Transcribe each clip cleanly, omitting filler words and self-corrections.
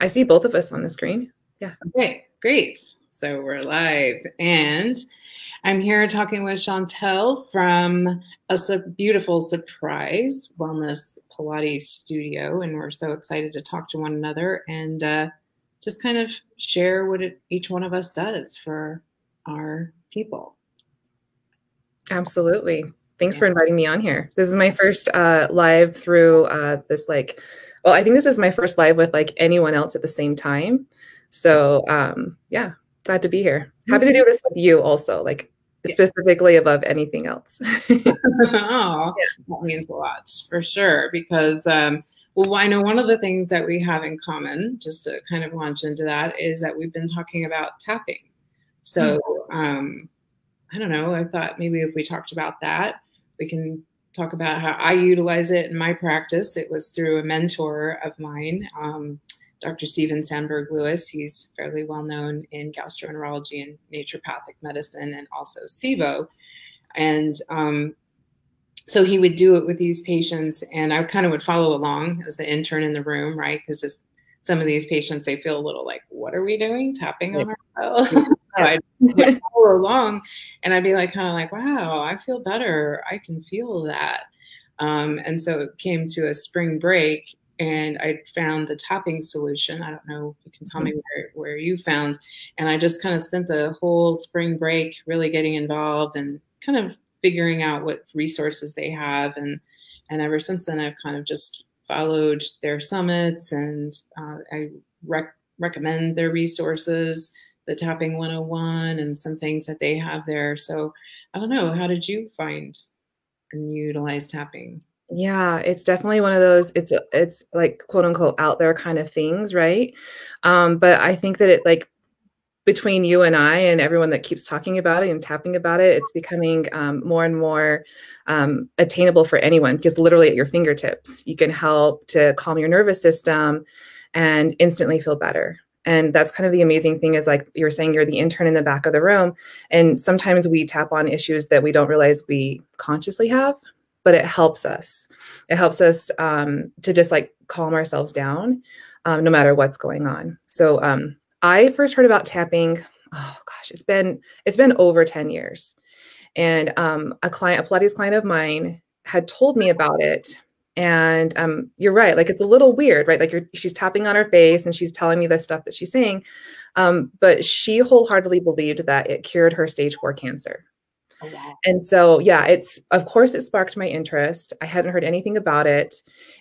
I see both of us on the screen. Yeah. Okay, great. So we're live, and I'm here talking with Chantel from a beautiful Surprize Wellness Pilates studio, and we're so excited to talk to one another and just kind of share what each one of us does for our people. Absolutely. Thanks for inviting me on here. This is my first live through this well, I think this is my first live with like anyone else at the same time. So yeah, glad to be here. Happy to do this with you also, like specifically above anything else. Oh, that means a lot for sure, because well, I know one of the things that we have in common, just to kind of launch into that, is that we've been talking about tapping. So I don't know, I thought maybe if we talked about that, we can talk about how I utilize it in my practice. It was through a mentor of mine, Dr. Steven Sandberg Lewis. He's fairly well known in gastroenterology and naturopathic medicine, and also SIBO. And so he would do it with these patients, and I kind of would follow along as the intern in the room, right? Because some of these patients, they feel a little like, what are we doing? Tapping on ourselves? I'd follow along, and I'd be like, kind of like, wow, I feel better. I can feel that. And so it came to a spring break, and I found the tapping solution. I don't know if you can tell me where you found. And I just kind of spent the whole spring break really getting involved and kind of figuring out what resources they have. And ever since then, I've kind of just followed their summits, and I recommend their resources, the Tapping 101 and some things that they have there. So I don't know, how did you find and utilize tapping? Yeah, it's definitely one of those, it's like quote unquote out there kind of things, right? But I think that it, like, between you and I and everyone that keeps talking about it and tapping about it, it's becoming more and more attainable for anyone, because literally at your fingertips, you can help to calm your nervous system and instantly feel better. And that's kind of the amazing thing, is like you were saying, you're the intern in the back of the room. And sometimes we tap on issues that we don't realize we consciously have, but it helps us. It helps us to just like calm ourselves down no matter what's going on. So I first heard about tapping, oh gosh, it's been over 10 years. And a Pilates client of mine had told me about it. And you're right, like it's a little weird, right? Like she's tapping on her face and she's telling me the stuff that she's saying. But she wholeheartedly believed that it cured her stage 4 cancer. Oh, wow. And so, yeah, of course it sparked my interest. I hadn't heard anything about it.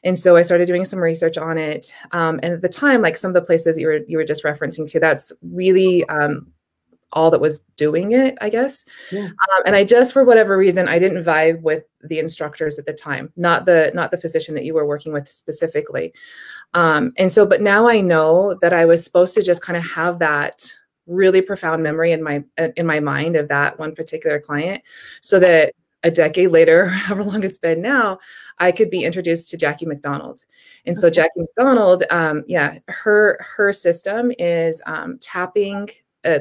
And so I started doing some research on it. And at the time, like some of the places you were just referencing to, that's really all that was doing it, I guess. Yeah. And I just, for whatever reason, I didn't vibe with the instructors at the time, not the physician that you were working with specifically. And so, but now I know that I was supposed to just kind of have that really profound memory in my mind of that one particular client, so that a decade later, however long it's been now, I could be introduced to Jackie McDonald. And so Jackie McDonald, yeah, her system is tapping,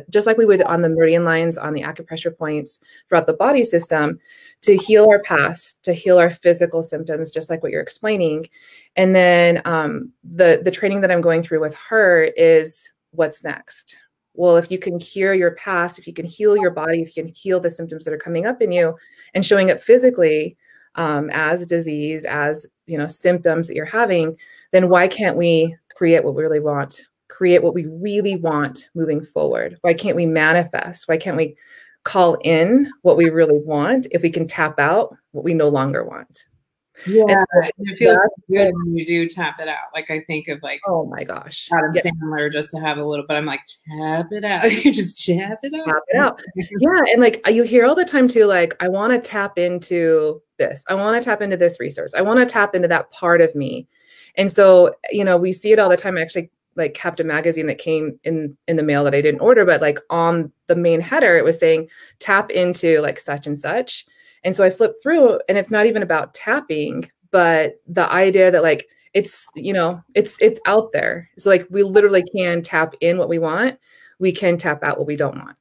just like we would on the meridian lines, on the acupressure points throughout the body system, to heal our past, to heal our physical symptoms, just like what you're explaining. And then the training that I'm going through with her is what's next. Well, if you can cure your past, if you can heal your body, if you can heal the symptoms that are coming up in you and showing up physically as disease, as, you know, symptoms that you're having, then why can't we create what we really want, create what we really want moving forward? Why can't we manifest? Why can't we call in what we really want if we can tap out what we no longer want? Yeah, it feels good when you do tap it out. Like I think of like, oh my gosh, Adam Sandler, just to have a little, but I'm like, tap it out. You just tap it out. Tap it out. Yeah, and like you hear all the time too, like, I want to tap into this. I want to tap into this resource. I want to tap into that part of me. And so, you know, we see it all the time. Actually, like kept a magazine that came in the mail that I didn't order, but like on the main header, it was saying tap into like such and such. And so I flipped through, and it's not even about tapping, but the idea that like, it's, you know, it's out there. So like we literally can tap in what we want. We can tap out what we don't want.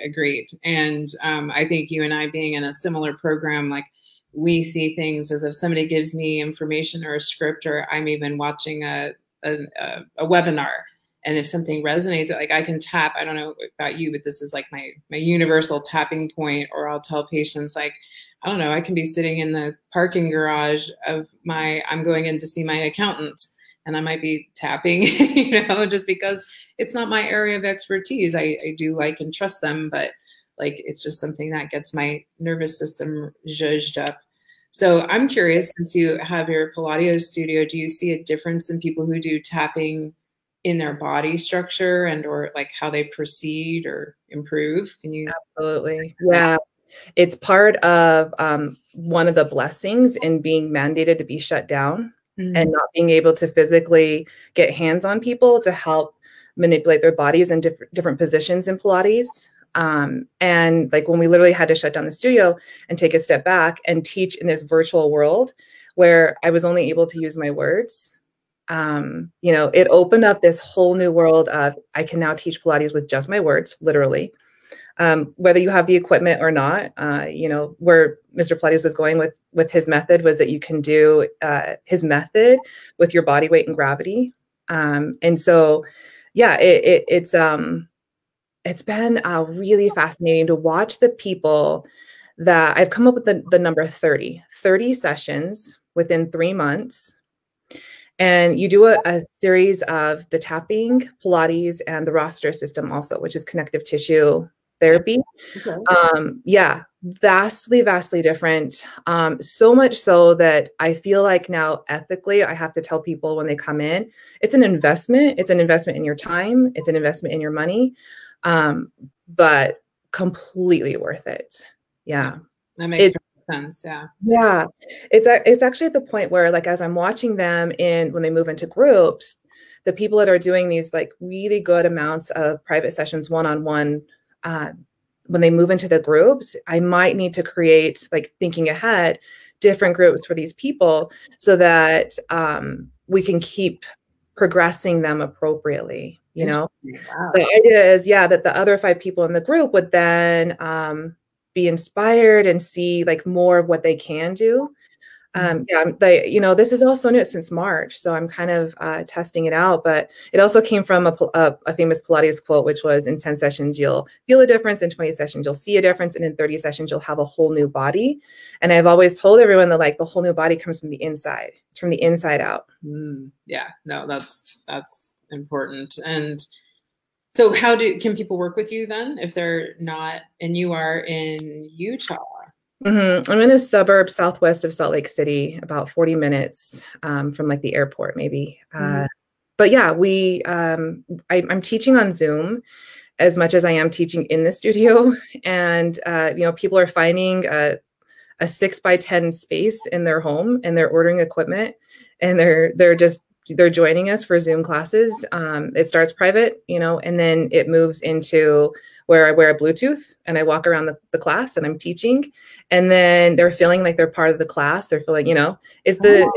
Agreed. And I think you and I being in a similar program, like we see things as if somebody gives me information or a script, or I'm even watching a a webinar, and if something resonates, like I can tap, I don't know about you, but this is like my universal tapping point. Or I'll tell patients, like, I don't know, I can be sitting in the parking garage of I'm going in to see my accountant, and I might be tapping, you know, just because it's not my area of expertise. I do like and trust them, but like, it's just something that gets my nervous system zhuzhed up. So I'm curious, since you have your Pilates studio, do you see a difference in people who do tapping in their body structure and or like how they proceed or improve? Can you? Absolutely. Yeah. It's part of one of the blessings in being mandated to be shut down and not being able to physically get hands on people to help manipulate their bodies in different positions in Pilates. And like when we literally had to shut down the studio and take a step back and teach in this virtual world where I was only able to use my words, you know, it opened up this whole new world of I can now teach Pilates with just my words, literally. Whether you have the equipment or not, you know, where Mr. Pilates was going with his method was that you can do his method with your body weight and gravity. And so, yeah, it's been really fascinating to watch the people that I've come up with the number 30 sessions within 3 months. And you do a series of the tapping, Pilates, and the roster system also, which is connective tissue therapy. Okay. Yeah, vastly different. So much so that I feel like now ethically, I have to tell people when they come in, it's an investment. It's an investment in your time. It's an investment in your money, but completely worth it. Yeah. That makes sense. Yeah. Yeah. It's actually at the point where, like, as I'm watching them when they move into groups, the people that are doing these like really good amounts of private sessions, one-on-one, when they move into the groups, I might need to create, like, thinking ahead, different groups for these people so that we can keep progressing them appropriately, you know? Wow. The idea is, yeah, that the other 5 people in the group would then be inspired and see like more of what they can do. Yeah, you know, this is also new since March, so I'm kind of testing it out. But it also came from a famous Pilates quote, which was, in 10 sessions, you'll feel a difference. In 20 sessions, you'll see a difference. And in 30 sessions, you'll have a whole new body. And I've always told everyone that, like, the whole new body comes from the inside. It's from the inside out. Yeah, no, that's important. And so can people work with you then if they're not, and you are in Utah? I'm in a suburb southwest of Salt Lake City, about 40 minutes from like the airport, maybe. But yeah, I'm teaching on Zoom as much as I am teaching in the studio. And, you know, people are finding a 6x10 space in their home, and they're ordering equipment, and they're joining us for Zoom classes. It starts private, you know, and then it moves into where I wear a Bluetooth and I walk around the class and I'm teaching, and then they're feeling like they're part of the class. They're feeling, you know, it's the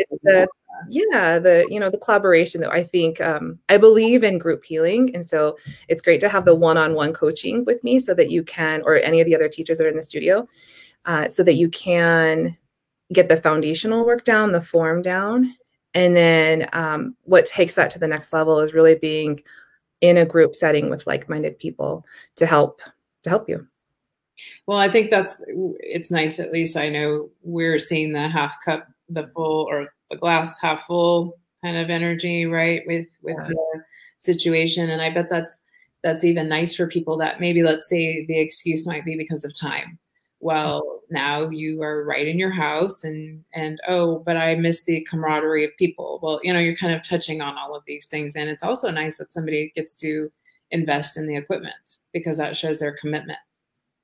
you know, the collaboration that I think, I believe in group healing. And so it's great to have the one-on-one coaching with me so that you can, or any of the other teachers that are in the studio, so that you can get the foundational work down, the form down. And then what takes that to the next level is really being in a group setting with like-minded people to help you. Well, I think it's nice. At least I know we're seeing the half cup, the full, or the glass half full kind of energy, right? With the situation. And I bet that's even nice for people that maybe, let's say the excuse might be because of time. Well, now you are right in your house and oh, but I miss the camaraderie of people. Well, you know, you're kind of touching on all of these things. And it's also nice that somebody gets to invest in the equipment, because that shows their commitment,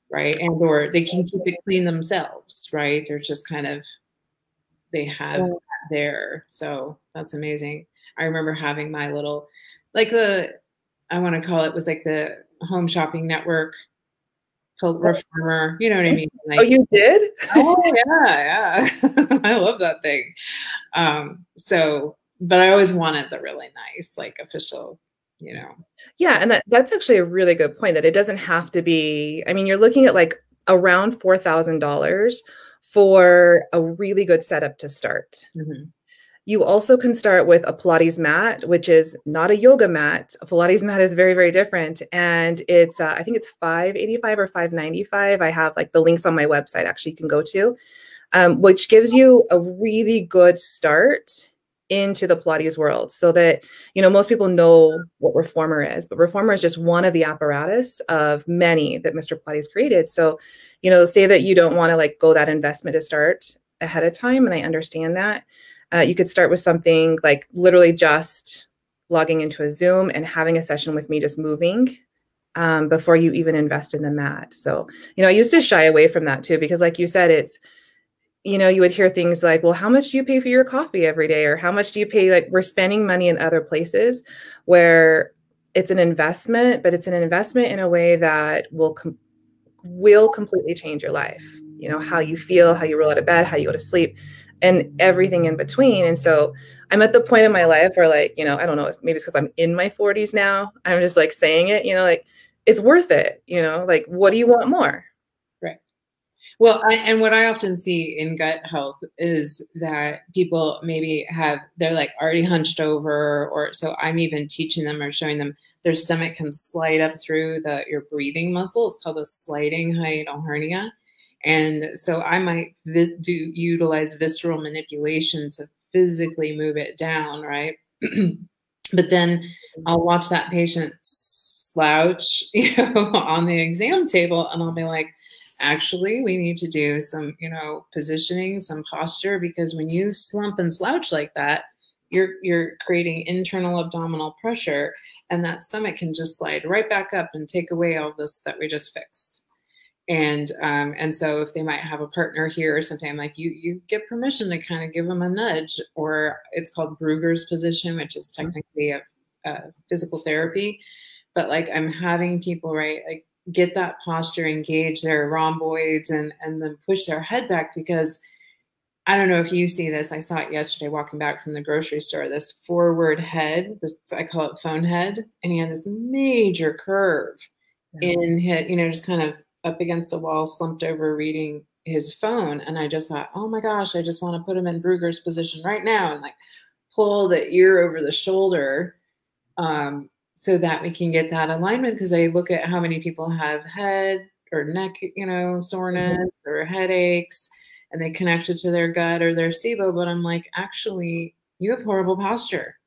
right? And or they can keep it clean themselves, right? They're just kind of, they have that there. So that's amazing. I remember having my little, like I want to call it, was like the Home Shopping Network reformer, you know what I mean? Like, oh, you did? Oh yeah. I love that thing. So, but I always wanted the really nice, like, official, you know. Yeah, and that's actually a really good point, that it doesn't have to be, I mean, you're looking at like around $4,000 for a really good setup to start. You also can start with a Pilates mat, which is not a yoga mat. A Pilates mat is very, very different. And it's, I think it's $585 or $595. I have like the links on my website, actually, you can go to, which gives you a really good start into the Pilates world, so that, you know, most people know what reformer is, but reformer is just one of the apparatus of many that Mr. Pilates created. So, you know, say that you don't want to like go that investment to start ahead of time. And I understand that. You could start with something like literally just logging into a Zoom and having a session with me, just moving, before you even invest in the mat. So, you know, I used to shy away from that too, because like you said, it's, you know, you would hear things like, well, how much do you pay for your coffee every day? Or how much do you pay? Like, we're spending money in other places where it's an investment, but it's an investment in a way that will completely change your life. You know, how you feel, how you roll out of bed, how you go to sleep, and everything in between. And so I'm at the point in my life where, like, you know, I don't know, maybe it's because I'm in my 40s now. I'm just like saying it, you know, like, it's worth it. You know, like, what do you want more? Well, and what I often see in gut health is that people maybe they're like already hunched over, or so I'm even teaching them or showing them their stomach can slide up through your breathing muscle. It's called a sliding hiatal hernia. And so I might utilize visceral manipulation to physically move it down, right? But then I'll watch that patient slouch, you know, on the exam table, and I'll be like, actually, we need to do some, you know, positioning, some posture, because when you slump and slouch like that, you're creating internal abdominal pressure, and that stomach can just slide right back up and take away all this that we just fixed. And so if they might have a partner here or something, I'm like, you get permission to kind of give them a nudge, or it's called Brugger's position, which is technically a physical therapy. But like, I'm having people, right, like, get that posture, engage their rhomboids, and then push their head back, because I don't know if you see this. I saw it yesterday walking back from the grocery store, this forward head, I call it phone head. And he had this major curve in his, you know, just kind of up against a wall, slumped over reading his phone. And I just thought, oh my gosh, I just want to put him in Brugger's position right now and like pull the ear over the shoulder, so that we can get that alignment. Because I look at how many people have head or neck, you know, soreness or headaches, and they connect it to their gut or their SIBO. But I'm like, actually, you have horrible posture.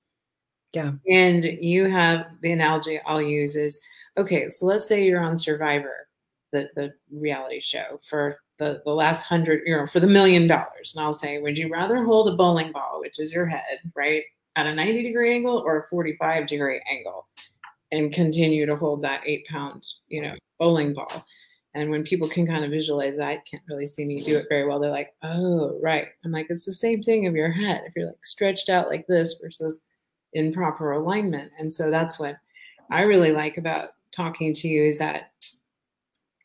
Yeah. And you have, the analogy I'll use is, okay, so let's say you're on Survivor, the reality show, for the last 100, you know, for the $1 million. And I'll say, would you rather hold a bowling ball, which is your head, right, at a 90-degree angle, or a 45-degree angle, and continue to hold that 8-pound, you know, bowling ball? And when people can kind of visualize that, can't really see me do it very well, they're like, oh, right. I'm like, it's the same thing of your head. If you're like stretched out like this versus in proper alignment. And so that's what I really like about talking to you, is that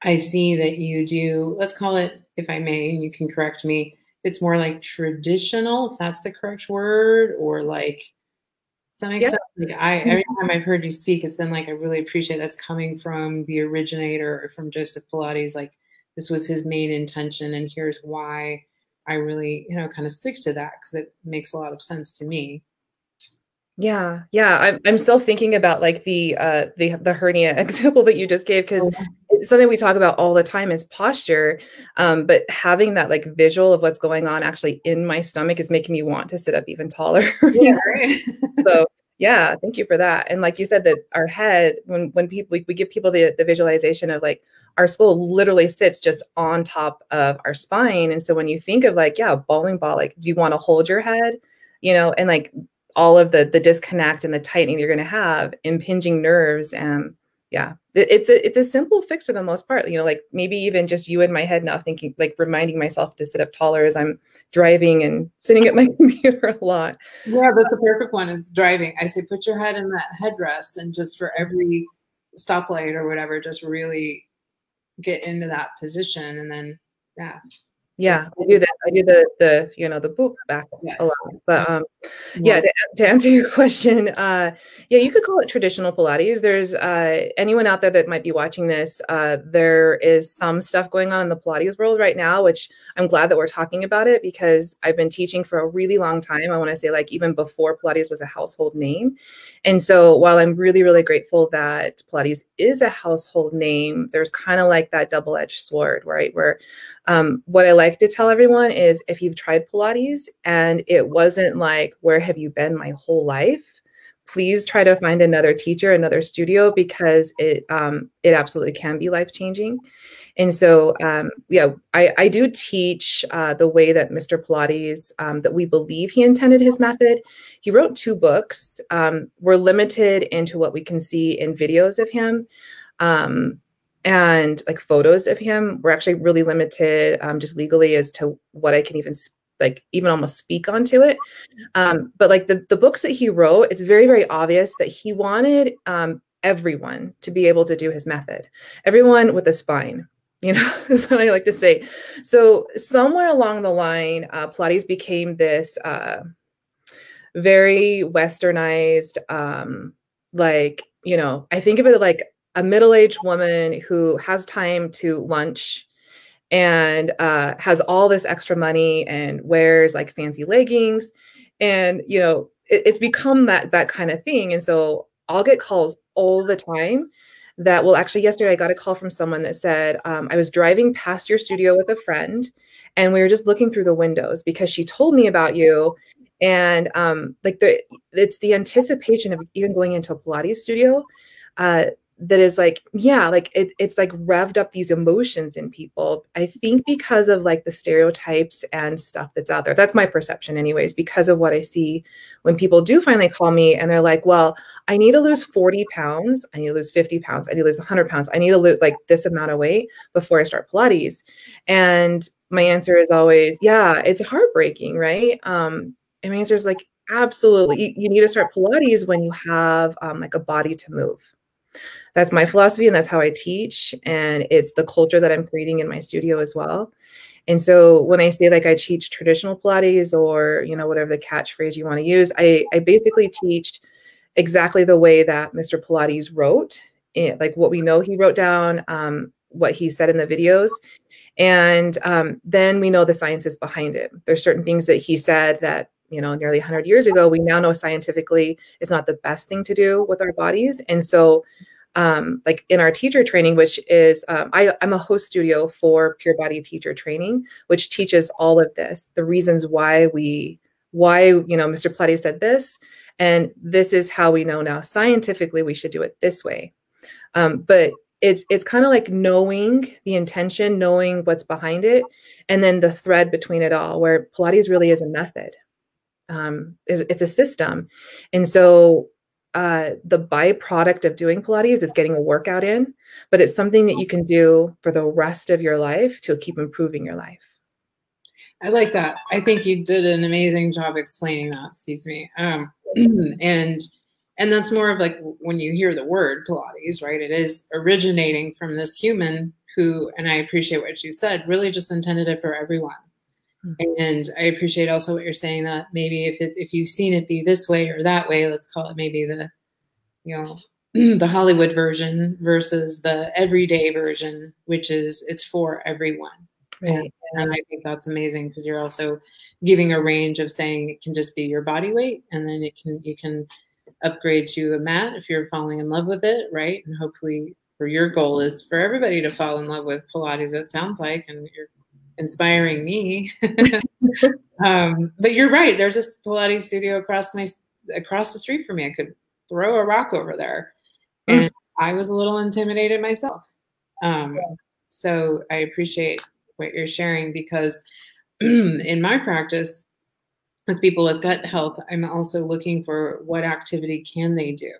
I see that you do, let's call it, if I may, and you can correct me, it's more like traditional, if that's the correct word, or like, does that make sense? Like, every time I've heard you speak, it's been like, I really appreciate that's coming from the originator, or from Joseph Pilates. Like, this was his main intention, and here's why I really, you know, kind of stick to that, because it makes a lot of sense to me. Yeah. Yeah. I'm still thinking about like the hernia example that you just gave, because it's something we talk about all the time is posture. But having that like visual of what's going on actually in my stomach is making me want to sit up even taller. Yeah, right. So yeah, thank you for that. And like you said, that our head, when people, we give people the visualization of like, our skull literally sits just on top of our spine. And so when you think of like, yeah, a bowling ball, like, do you want to hold your head, you know, and like all of the disconnect and the tightening you're going to have, impinging nerves. And yeah, it's a simple fix for the most part, you know, like maybe even just you in my head now thinking, like reminding myself to sit up taller as I'm driving and sitting at my computer a lot. Yeah, that's the perfect one, is driving. I say, put your head in that headrest, and just for every stoplight or whatever, just really get into that position. And then, yeah, Yeah, I do that. I do the the boop back a Yes. lot. But yeah, More. to answer your question, yeah, you could call it traditional Pilates. There's anyone out there that might be watching this, there is some stuff going on in the Pilates world right now, which I'm glad that we're talking about it because I've been teaching for a really long time. I want to say like even before Pilates was a household name. And so while I'm really, really grateful that Pilates is a household name, there's kind of like that double-edged sword, right? Where what I like to tell everyone is if you've tried Pilates and it wasn't like, where have you been my whole life? Please try to find another teacher, another studio, because it absolutely can be life-changing. And so, yeah, I do teach the way that Mr. Pilates, that we believe he intended his method. He wrote 2 books. We're limited into what we can see in videos of him. And like photos of him. We're actually really limited just legally as to what I can even like even almost speak onto it. But like the books that he wrote, it's very, very obvious that he wanted everyone to be able to do his method, everyone with a spine. Is what I like to say. So somewhere along the line, Pilates became this very westernized, like, I think of it like a middle-aged woman who has time to lunch and has all this extra money and wears like fancy leggings. And, it's become that kind of thing. And so I'll get calls all the time that, well, actually yesterday I got a call from someone that said, I was driving past your studio with a friend and we were just looking through the windows because she told me about you. And like it's the anticipation of even going into a Pilates studio that is like, yeah, like it's like revved up these emotions in people. I think because of like the stereotypes and stuff that's out there. That's my perception anyways, because of what I see when people do finally call me and they're like, well, I need to lose 40 pounds. I need to lose 50 pounds. I need to lose 100 pounds. I need to lose like this amount of weight before I start Pilates. And my answer is always, yeah, it's heartbreaking, right? And my answer is like, absolutely. You need to start Pilates when you have like a body to move. That's my philosophy and that's how I teach. And it's the culture that I'm creating in my studio as well. And so when I say like I teach traditional Pilates or, whatever the catchphrase you want to use, I basically teach exactly the way that Mr. Pilates wrote, like what we know he wrote down, what he said in the videos. And then we know the sciences behind it. There's certain things that he said that, nearly 100 years ago, we now know scientifically is not the best thing to do with our bodies. And so like in our teacher training, which is, I'm a host studio for Pure Body Teacher Training, which teaches all of this, the reasons why Mr. Pilates said this, and this is how we know now scientifically we should do it this way. But it's kind of like knowing the intention, knowing what's behind it, and then the thread between it all, where Pilates really is a method. It's a system. And so the byproduct of doing Pilates is getting a workout in, but it's something that you can do for the rest of your life to keep improving your life. I like that. I think you did an amazing job explaining that. Excuse me. And that's more of like when you hear the word Pilates, right? It is originating from this human who, and I appreciate what you said, really just intended it for everyone. And I appreciate also what you're saying, that maybe if you've seen it be this way or that way, let's call it maybe the, the Hollywood version versus the everyday version, which is it's for everyone. Right. And I think that's amazing because you're also giving a range of saying it can just be your body weight, and then you can upgrade to a mat if you're falling in love with it, right? And hopefully, for your goal is for everybody to fall in love with Pilates. It sounds like, and you're inspiring me. But you're right. There's a Pilates studio across the street from me. I could throw a rock over there, and I was a little intimidated myself. So I appreciate what you're sharing, because in my practice with people with gut health, I'm also looking for what activity can they do.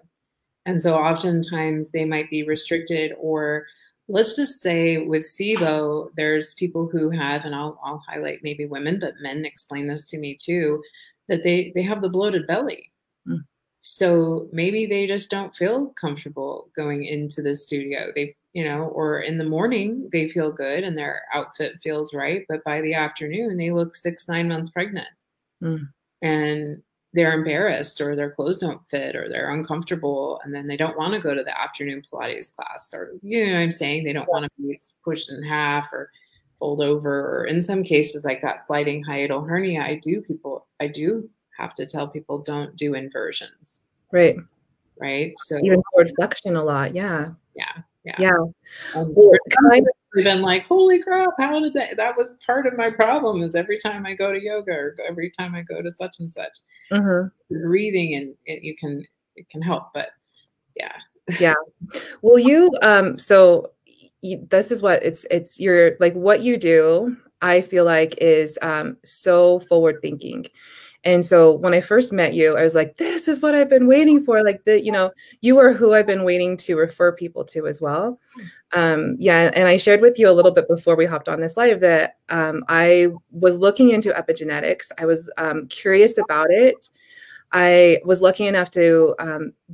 And so oftentimes they might be restricted, or let's just say with SIBO, there's people who have, and I'll highlight maybe women, but men explain this to me too, that they have the bloated belly. So maybe they just don't feel comfortable going into the studio. you know, or in the morning they feel good and their outfit feels right, but by the afternoon they look 6, 9 months pregnant. Mm. And they're embarrassed, or their clothes don't fit, or they're uncomfortable, and then they don't want to go to the afternoon Pilates class, or, you know what I'm saying? They don't want to be pushed in half or fold over, or in some cases like that sliding hiatal hernia, I do have to tell people, don't do inversions. Right. Right. So Even forward flexion a lot. Yeah. yeah. Yeah. Well, kind of been like, holy crap, how did that was part of my problem, is every time I go to yoga or every time I go to such and such, breathing, and it can help. But yeah. Yeah. Well, so this is what it's your, like, what you do, I feel like is so forward thinking. And so when I first met you, I was like, this is what I've been waiting for. Like, you are who I've been waiting to refer people to as well. Yeah. And I shared with you a little bit before we hopped on this live that I was looking into epigenetics. I was curious about it. I was lucky enough to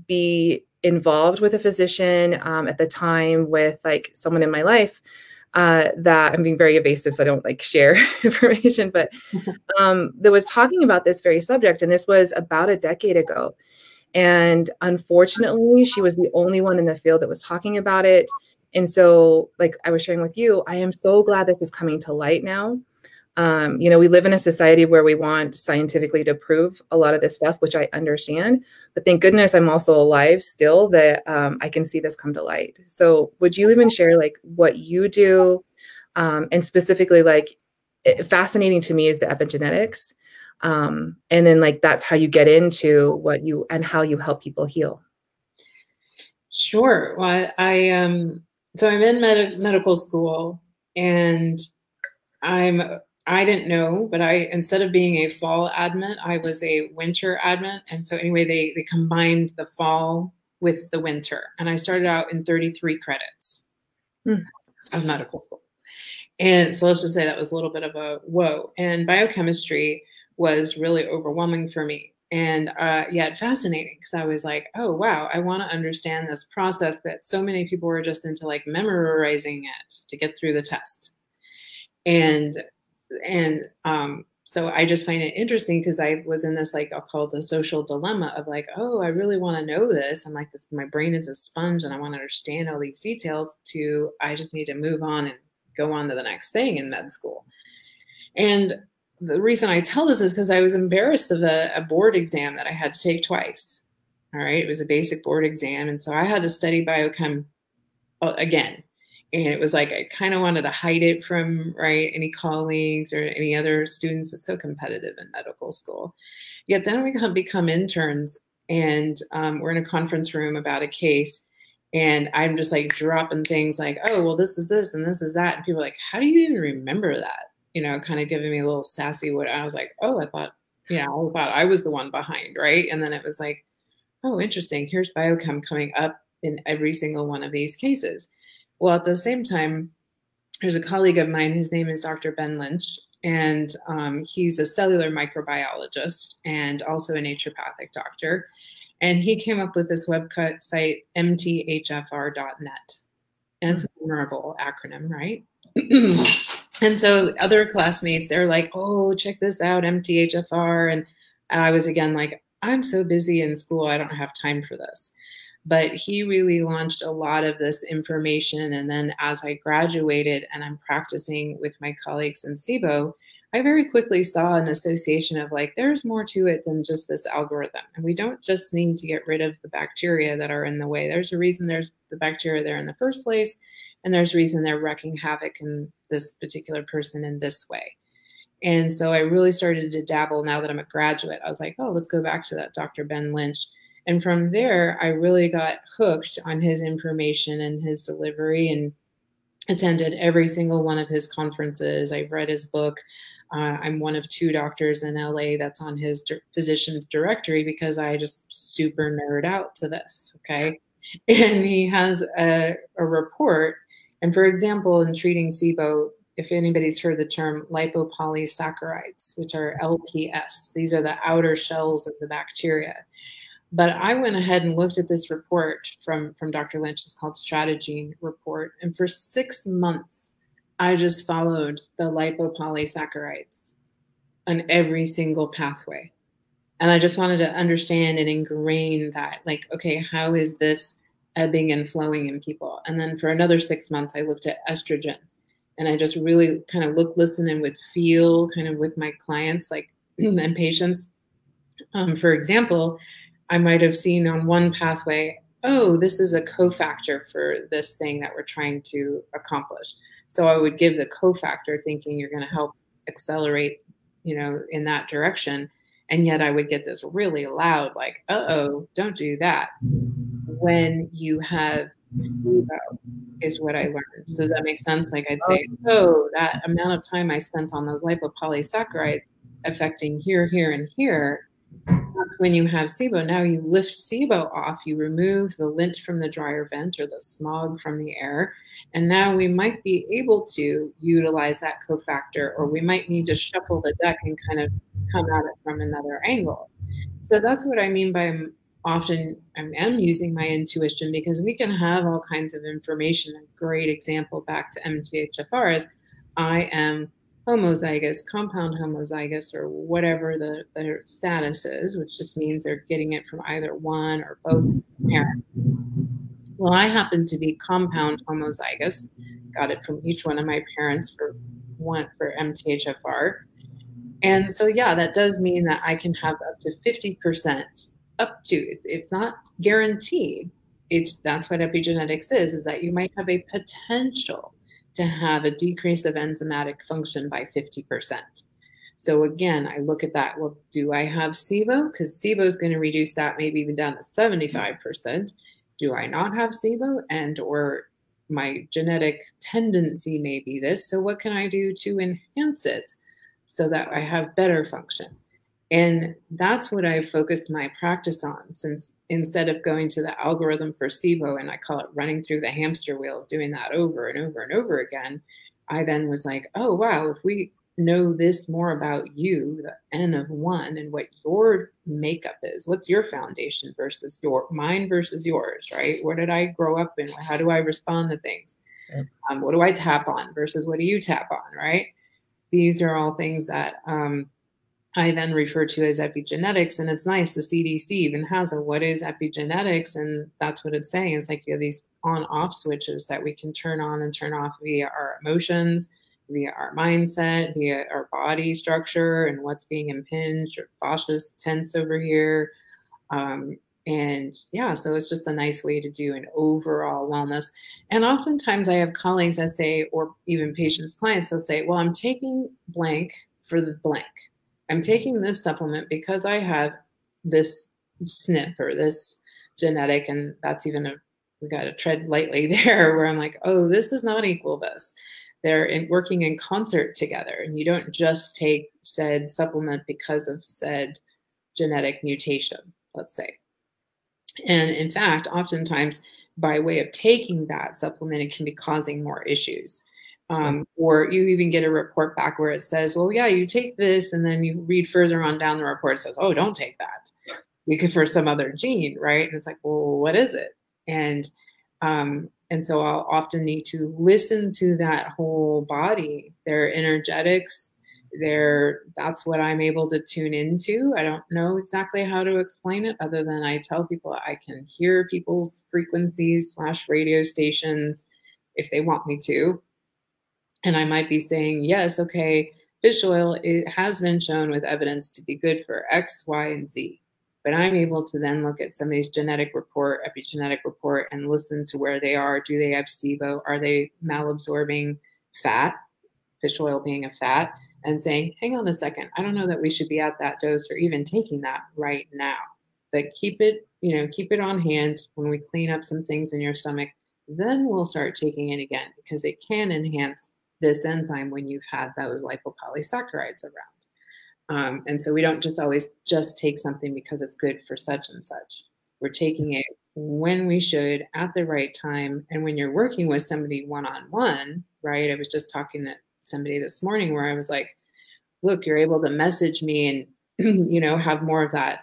be involved with a physician at the time, with like someone in my life that, I'm being very evasive, so I don't like share information, but that was talking about this very subject. And this was about a decade ago. And unfortunately, she was the only one in the field that was talking about it. And so, like I was sharing with you, I am so glad this is coming to light now. We live in a society where we want scientifically to prove a lot of this stuff, which I understand, but thank goodness I'm also alive still, that I can see this come to light. So would you even share like what you do? And specifically, like, fascinating to me is the epigenetics. And then like, that's how you get into and how you help people heal. Sure. Well, so I'm in medical school, and I didn't know, but instead of being a fall admit, I was a winter admit. And so anyway, they combined the fall with the winter, and I started out in 33 credits of medical school. And so let's just say that was a little bit of a whoa. And biochemistry was really overwhelming for me, and yet fascinating, because I was like, oh, wow, I want to understand this process that so many people were just into like memorizing it to get through the test. And so I just find it interesting, because I was in this, like, I'll call it the social dilemma of like, oh, I really want to know this. I'm like, my brain is a sponge and I want to understand all these details, to I just need to move on and go on to the next thing in med school. And the reason I tell this is because I was embarrassed of a board exam that I had to take twice. All right. It was a basic board exam. And so I had to study biochem again. And it was like, I kind of wanted to hide it from any colleagues or any other students. It's so competitive in medical school. Yet then we become interns, and we're in a conference room about a case. And I'm just like dropping things like, oh, well, this is this and this is that. And people are like, how do you even remember that? Kind of giving me a little sassy. I was like, oh, I thought I was the one behind. Right. And then it was like, oh, interesting. Here's biochem coming up in every single one of these cases. Well, at the same time, there's a colleague of mine, his name is Dr. Ben Lynch, and he's a cellular microbiologist and also a naturopathic doctor. And he came up with this website, mthfr.net. And it's a memorable acronym, right? And so other classmates, they're like, oh, check this out, MTHFR. And I was again like, I'm so busy in school, I don't have time for this. But he really launched a lot of this information. And then as I graduated and I'm practicing with my colleagues in SIBO, I very quickly saw an association of like, there's more to it than just this algorithm. And we don't just need to get rid of the bacteria that are in the way. There's a reason there's the bacteria there in the first place. And there's a reason they're wreaking havoc in this particular person in this way. And so I really started to dabble now that I'm a graduate. I was like, oh, let's go back to that Dr. Ben Lynch. And from there, I really got hooked on his information and his delivery, and attended every single one of his conferences. I've read his book. I'm one of 2 doctors in LA that's on his physician's directory, because I just super nerd out to this. Okay. And he has a report. And for example, in treating SIBO, if anybody's heard the term lipopolysaccharides, which are LPS, these are the outer shells of the bacteria. But I went ahead and looked at this report from Dr. Lynch. It's called Strategy Report. And for 6 months, I just followed the lipopolysaccharides on every single pathway. And I just wanted to understand and ingrain that, like, okay, how is this ebbing and flowing in people? And then for another 6 months, I looked at estrogen. And I just really kind of look, listen, and would feel kind of with my clients, like, and patients. For example, I might have seen on one pathway, oh, this is a cofactor for this thing that we're trying to accomplish. So I would give the cofactor thinking you're going to help accelerate, in that direction. And yet I would get this really loud, like, uh-oh, don't do that. When you have SIBO is what I learned. Does that make sense? Like I'd say, oh, that amount of time I spent on those lipopolysaccharides affecting here, here, and here. That's when you have SIBO. Now you lift SIBO off, you remove the lint from the dryer vent or the smog from the air, and now we might be able to utilize that cofactor, or we might need to shuffle the deck and kind of come at it from another angle. So that's what I mean by often I am using my intuition, because we can have all kinds of information. A great example back to MTHFR is I am homozygous, compound homozygous, or whatever the status is, which just means they're getting it from either one or both parents. Well, I happen to be compound homozygous, got it from each one of my parents for MTHFR. And so, yeah, that does mean that I can have up to 50%, it's not guaranteed. That's what epigenetics is that you might have a potential to have a decrease of enzymatic function by 50%. So again, I look at that. Well, do I have SIBO? Because SIBO is going to reduce that maybe even down to 75%. Do I not have SIBO? And or my genetic tendency may be this. So what can I do to enhance it so that I have better function? And that's what I've focused my practice on, since instead of going to the algorithm for SIBO, and I call it running through the hamster wheel, doing that over and over and over again, I then was like, oh, wow, if we know this more about you, the N of one, and what your makeup is, what's your foundation versus mine versus yours, right? Where did I grow up in? How do I respond to things? What do I tap on versus what do you tap on, right? These are all things that I then refer to as epigenetics. And it's nice, the CDC even has a what is epigenetics, and that's what it's saying. It's like you have these on-off switches that we can turn on and turn off via our emotions, via our mindset, via our body structure and what's being impinged, or fascia's tense over here. And yeah, so it's just a nice way to do an overall wellness. And oftentimes I have colleagues that say, or even patients, clients, they'll say, well, I'm taking blank for the blank. I'm taking this supplement because I have this SNP or this genetic, and that's even we got to tread lightly there, where I'm like, oh, this does not equal this. They're working in concert together, and you don't just take said supplement because of said genetic mutation, let's say. And in fact, oftentimes by way of taking that supplement, it can be causing more issues. Or you even get a report back where it says, well, yeah, you take this, and then you read further on down the report, it says, oh, don't take that because for some other gene, right? And it's like, well, what is it? And so I'll often need to listen to that whole body, their energetics, that's what I'm able to tune into. I don't know exactly how to explain it, other than I tell people I can hear people's frequencies / radio stations if they want me to. And I might be saying, yes, okay, fish oil, it has been shown with evidence to be good for X, Y, and Z. But I'm able to then look at somebody's genetic report, epigenetic report, and listen to where they are. Do they have SIBO? Are they malabsorbing fat, fish oil being a fat? And saying, hang on a second, I don't know that we should be at that dose or even taking that right now. But keep it on hand. When we clean up some things in your stomach, then we'll start taking it again, because it can enhance this enzyme when you've had those lipopolysaccharides around. And so we don't just always just take something because it's good for such and such. We're taking it when we should, at the right time. And when you're working with somebody one-on-one, right? I was just talking to somebody this morning where I was like, look, you're able to message me and, have more of that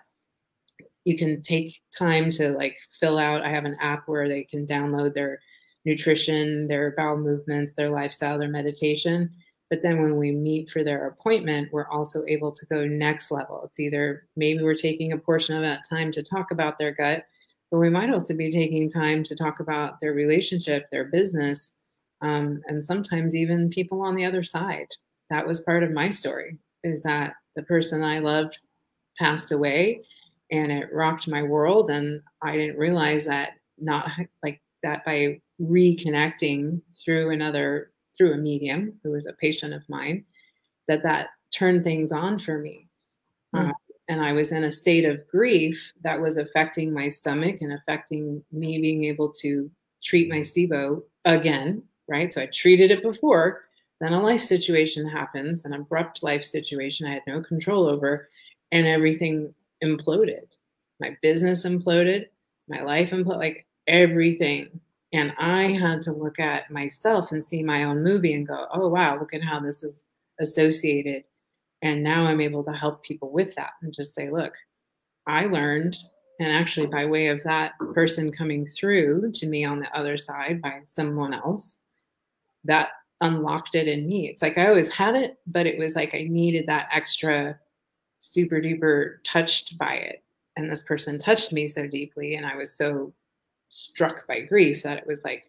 you can take time to like fill out. I have an app where they can download their nutrition, their bowel movements, their lifestyle, their meditation. But then when we meet for their appointment, we're also able to go next level. It's either maybe we're taking a portion of that time to talk about their gut, but we might also be taking time to talk about their relationship, their business, and sometimes even people on the other side. That was part of my story, is that the person I loved passed away, and it rocked my world. And I didn't realize that, not like that, by reconnecting through a medium who was a patient of mine, that turned things on for me. And I was in a state of grief that was affecting my stomach and affecting me being able to treat my SIBO again, right? So I treated it before, then a life situation happens, an abrupt life situation I had no control over, and everything imploded. My business imploded, my life imploded, like everything. And I had to look at myself and see my own movie and go, oh, wow, look at how this is associated. And now I'm able to help people with that and just say, look, I learned, and actually by way of that person coming through to me on the other side by someone else, that unlocked it in me. It's like I always had it, but it was like I needed that extra super duper touched by it. And this person touched me so deeply, and I was so struck by grief that it was like,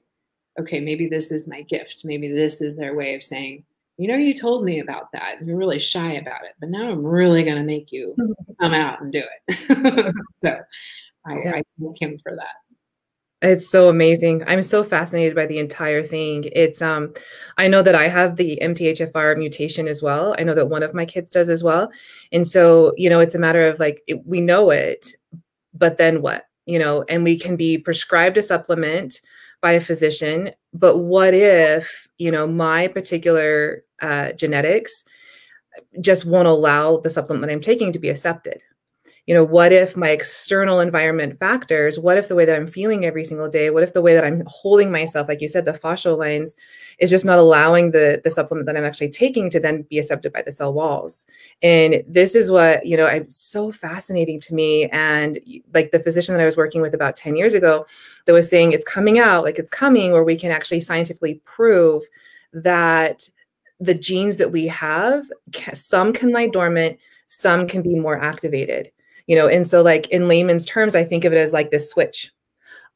okay, maybe this is my gift. Maybe this is their way of saying, you know, you told me about that and you're really shy about it, but now I'm really going to make you come out and do it. So I thank him for that. It's so amazing. I'm so fascinated by the entire thing. It's I know that I have the MTHFR mutation as well. I know that one of my kids does as well. And so, you know, it's a matter of like, we know it, but then what? You know, and we can be prescribed a supplement by a physician, but what if, you know, my particular genetics just won't allow the supplement that I'm taking to be accepted? You know, what if my external environment factors, what if the way that I'm feeling every single day, what if the way that I'm holding myself, like you said, the fascial lines, is just not allowing the supplement that I'm actually taking to then be accepted by the cell walls? And this is what, you know, it's so fascinating to me. And like the physician that I was working with about 10 years ago that was saying it's coming out, like it's coming, where we can actually scientifically prove that the genes that we have, some can lie dormant, some can be more activated. You know, and so like in layman's terms, I think of it as like this switch.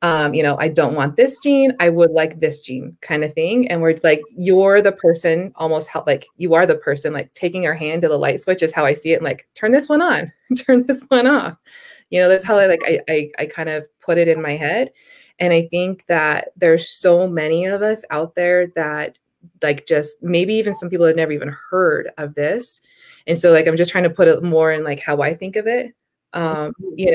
You know, I don't want this gene, I would like this gene kind of thing. And we're like, you're the person, almost how, like you are the person, like taking our hand to the light switch is how I see it. And like, turn this one on, turn this one off. You know, that's how I kind of put it in my head. And I think that there's so many of us out there that like, just maybe even some people have never even heard of this. And so like, I'm just trying to put it more in like how I think of it. You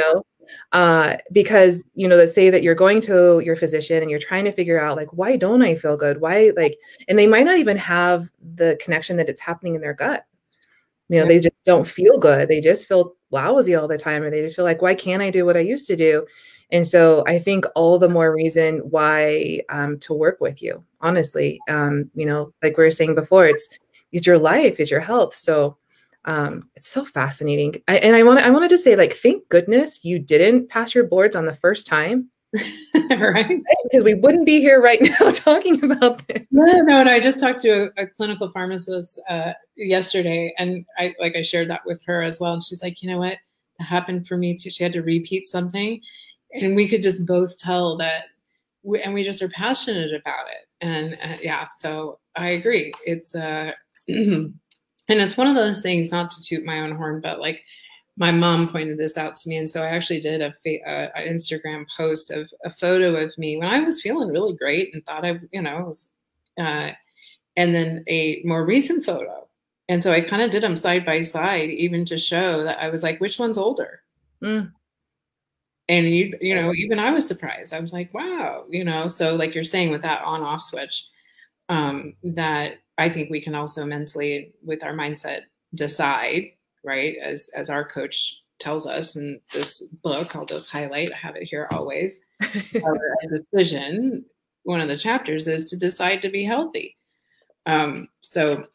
know, because, you know, let's say that you're going to your physician and you're trying to figure out like, why don't I feel good? Why, like, and they might not even have the connection that it's happening in their gut. You know, they just don't feel good. They just feel lousy all the time. Or they just feel like, why can't I do what I used to do? And so I think all the more reason why, to work with you, honestly, you know, like we were saying before, it's your life, it's your health. So, it's so fascinating. I wanted to say, like, thank goodness you didn't pass your boards on the first time. Right? Because we wouldn't be here right now talking about this. No, and I just talked to a clinical pharmacist yesterday, and I shared that with her as well. And she's like, you know what? That happened for me too. She had to repeat something, and we could just both tell that, we just are passionate about it. And yeah, so I agree. It's and it's one of those things, not to toot my own horn, but like my mom pointed this out to me. And so I actually did a Instagram post of a photo of me when I was feeling really great and thought I, you know, was, and then a more recent photo. And so I kind of did them side by side, even to show that I was like, which one's older? And you know, even I was surprised. I was like, wow, you know, so like you're saying with that on off switch, that I think we can also mentally, with our mindset, decide, right? As our coach tells us in this book, I'll just highlight, I have it here always. A decision, one of the chapters is to decide to be healthy. So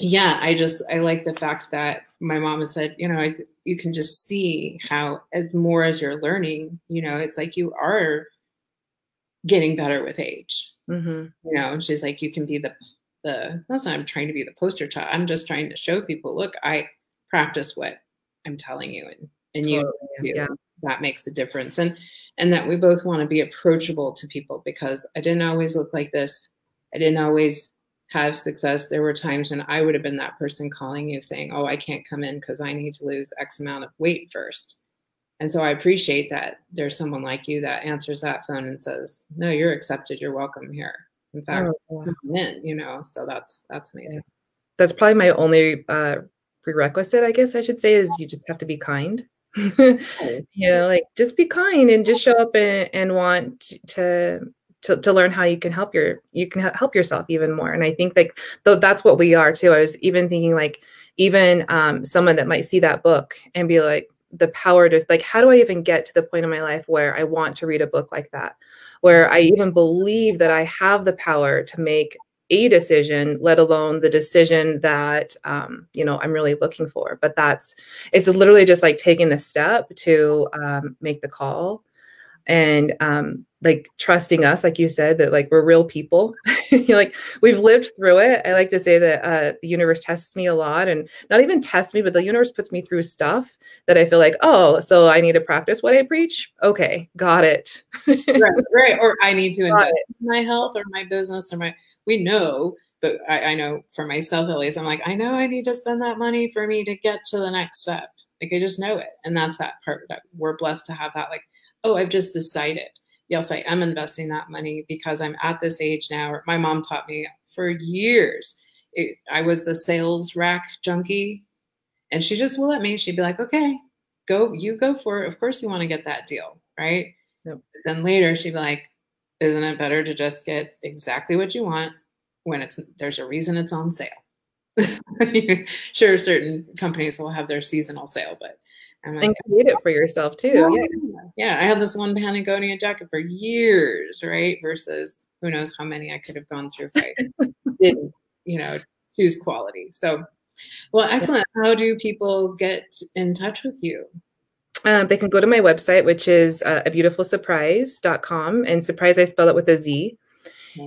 yeah, I like the fact that my mom has said, you can just see how as more as you're learning, it's like you are getting better with age. Mm-hmm. And she's like, you can be that's not, I'm trying to be the poster child. I'm just trying to show people, look, I practice what I'm telling you, and you Totally. do. Yeah. That makes a difference. And that we both want to be approachable to people, because I didn't always look like this. I didn't always have success. There were times when I would have been that person calling you saying, oh, I can't come in because I need to lose X amount of weight first. And so I appreciate that there's someone like you that answers that phone and says, no, you're accepted. You're welcome here. In fact, Oh, come in, so that's amazing. yeah. That's probably my only prerequisite, I guess I should say, is you just have to be kind. Like just be kind and just show up and want to learn how you can help help yourself even more. And I think like though that's what we are too. I was even thinking like even someone that might see that book and be like, the power to like, how do I even get to the point in my life where I want to read a book like that, where I even believe that I have the power to make a decision, let alone the decision that, I'm really looking for. But it's literally just like taking the step to make the call and like trusting us, like you said, that like we're real people. Like we've lived through it. I like to say that the universe tests me a lot, and not even tests me, but the universe puts me through stuff that I feel like, oh, so I need to practice what I preach. Okay, got it. Right. Or I need to invest in my health or my business we know, but I know for myself at least, I'm like, I know I need to spend that money for me to get to the next step. Like I just know it. And that's that part that we're blessed to have that, like, oh, I've just decided. Yes, I am investing that money because I'm at this age now. My mom taught me for years. I was the sales rack junkie, and she just will let me. She'd be like, okay, you go for it. Of course you want to get that deal, right? Yep. But then later she'd be like, isn't it better to just get exactly what you want when there's a reason it's on sale? Sure, certain companies will have their seasonal sale, but I'm like, and create it for yourself too. Yeah. I had this one Patagonia jacket for years, right? Versus who knows how many I could have gone through if I didn't, choose quality. So, well, excellent. How do people get in touch with you? They can go to my website, which is abeautifulsurprise.com, and surprise, I spell it with a Z.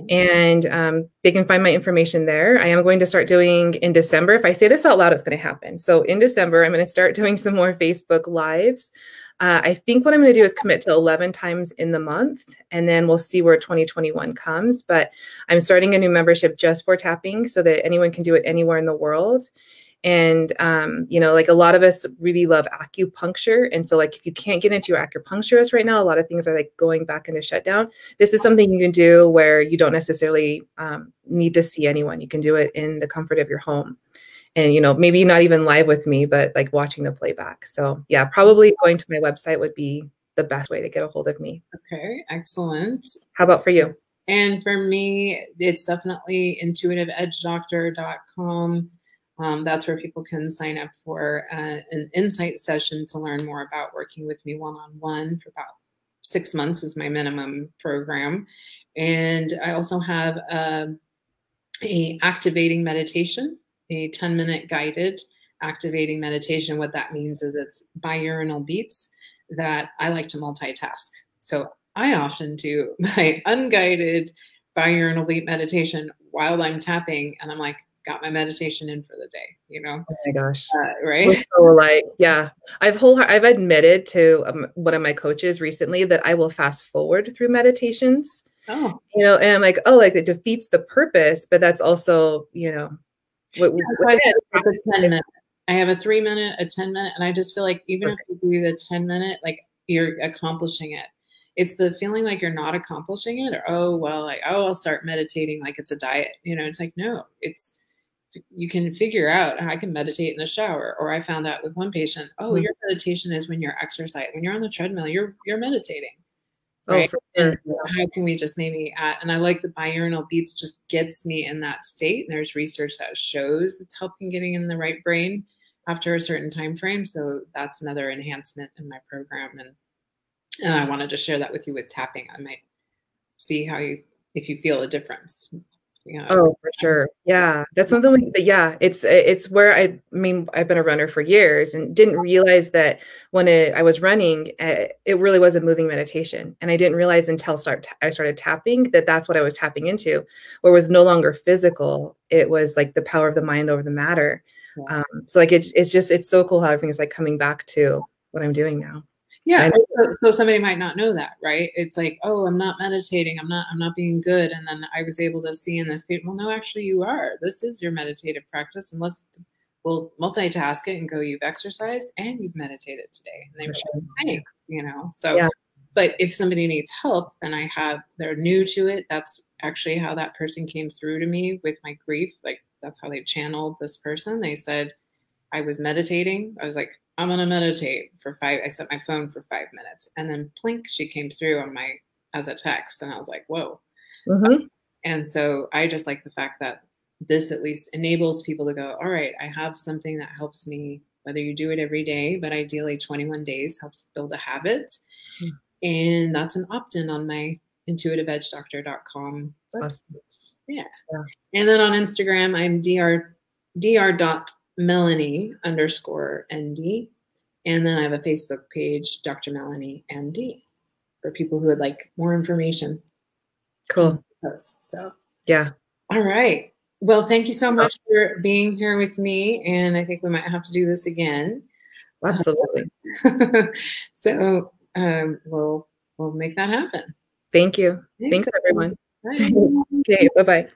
And they can find my information there. I am going to start doing in December. If I say this out loud, it's going to happen. So in December, I'm going to start doing some more Facebook Lives. I think what I'm going to do is commit to 11 times in the month, and then we'll see where 2021 comes. But I'm starting a new membership just for tapping so that anyone can do it anywhere in the world. And, like a lot of us really love acupuncture. And so like, if you can't get into your acupuncturist right now, a lot of things are like going back into shutdown. This is something you can do where you don't necessarily need to see anyone. You can do it in the comfort of your home. And, maybe not even live with me, but like watching the playback. So yeah, probably going to my website would be the best way to get a hold of me. Okay, excellent. How about for you? And for me, it's definitely intuitiveedgedoctor.com. That's where people can sign up for an insight session to learn more about working with me one-on-one for about 6 months is my minimum program. And I also have a activating meditation, a 10-minute guided activating meditation. What that means is it's binaural beats that I like to multitask. So I often do my unguided binaural beat meditation while I'm tapping, and I'm like, got my meditation in for the day, Oh my gosh. Right. So like, yeah, I've admitted to one of my coaches recently that I will fast forward through meditations. Oh, and I'm like, oh, like it defeats the purpose, but that's also, I have a 3-minute, a 10-minute, and I just feel like even if you do the 10-minute, like you're accomplishing it. It's the feeling like you're not accomplishing it, or I'll start meditating like it's a diet. It's like, no, you can figure out how I can meditate in the shower. Or I found out with one patient, your meditation is when you're exercising, when you're on the treadmill, you're meditating. Right. Oh, for sure. And how can we just maybe add, and I like the binaural beats just gets me in that state. And there's research that shows it's helping getting in the right brain after a certain time frame. So that's another enhancement in my program. And I wanted to share that with you with tapping. I might see if you feel a difference. Yeah. Oh, for sure. Yeah. That's something yeah, it's where I mean, I've been a runner for years and didn't realize that when I was running, it really was a moving meditation. And I didn't realize until I started tapping that that's what I was tapping into, where it was no longer physical. It was like the power of the mind over the matter. Yeah. So like it's just it's so cool how everything's like coming back to what I'm doing now. Yeah. And So somebody might not know that, right? It's like, oh, I'm not meditating. I'm not being good. And then I was able to see in this, well, no, actually you are. This is your meditative practice. And we'll multitask it and go, you've exercised and you've meditated today. And they were for sure. like, thanks, you know? So, Yeah. but if somebody needs help, then they're new to it. That's actually how that person came through to me with my grief. Like that's how they channeled this person. They said, I was meditating. I was like, I'm going to meditate for I set my phone for 5 minutes. And then plink, she came through as a text. And I was like, whoa. Mm-hmm. And so I just like the fact that this at least enables people to go, all right, I have something that helps me, whether you do it every day, but ideally 21 days helps build a habit. Mm-hmm. And that's an opt-in on my intuitiveedgedoctor.com website. Awesome. Yeah. And then on Instagram, I'm dr.melanie_ND. And then I have a Facebook page, Dr. Melanie ND, for people who would like more information. Cool. So, yeah. All right. Well, thank you so much for being here with me. And I think we might have to do this again. Absolutely. So we'll make that happen. Thanks everyone. Bye. Okay, bye-bye.